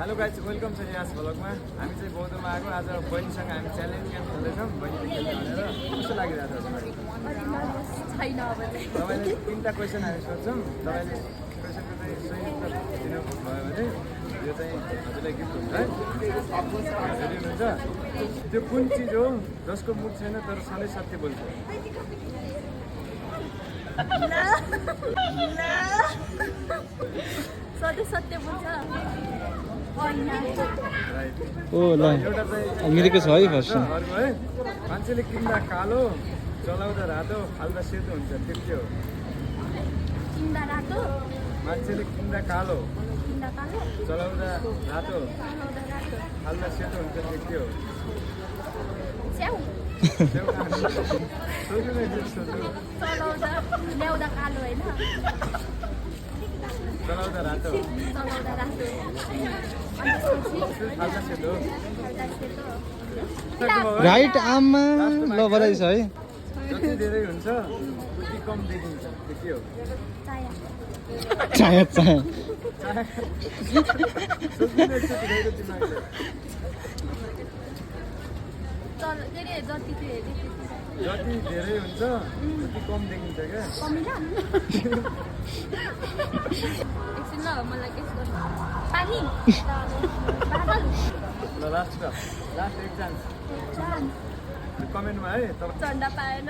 Hello guys, welcome छ यस भ्लगमा। हामी चाहिँ बौद्धमा आएको। आज बहिनीसँग हामी च्यालेन्ज गेम खेल्दैछौँ। बहिनीले खेल्ने भनेर कस्तो लागिरहेको छ तपाईँले 3टा क्वेसन हामी सोध्छौँ। तपाईँले क्वेसनको चाहिँ सही उत्तर दिनुभयो भने यो चाहिँ हजुरलाई गिफ्ट हुन्छ है। रेडी हुन्छ? त्यो कुन चिज हो जसको मुख छैन तर सधैँ सत्य बोल्छ? सधैँ सत्य बोल्छ। ओ ल अमेरिका छ है फर्स्ट अर्को है, मान्छेले किन्दा कालो चलाउँदा रातो फाल्दा सेतो हुन्छ, त्यो के हो? किन्दा रातो, मान्छेले किन्दा कालो किन्दा कालो, चलाउँदा रातो चलाउँदा रातो। फाल्दा सेतो हुन्छ, त्यो के हो? स्याउ। सोध्नु न, सोध्नु। चलाउँदा ल्याउँदा कालो होइन, चलाउँदा रातो चलाउँदा रातो, फाल्दा सेतो। राइट आममा ल बधाई छ है। जति धेरै हुन्छ उति कम देखिन्छ, त्यो के हो? चाया। चाया चाया सोध्नु न, एकचोटि गएर दिमागले। के अरे जति त्यो हेऱ्यो जति धेरै हुन्छ उति कम देखिन्छ क्या। कमिला। एकछिन ल, मलाई के गर्नु? पानी, बादल, ल लास्ट एक चान्स चाँद, कमेन्टमा है। झन्डा पाएन।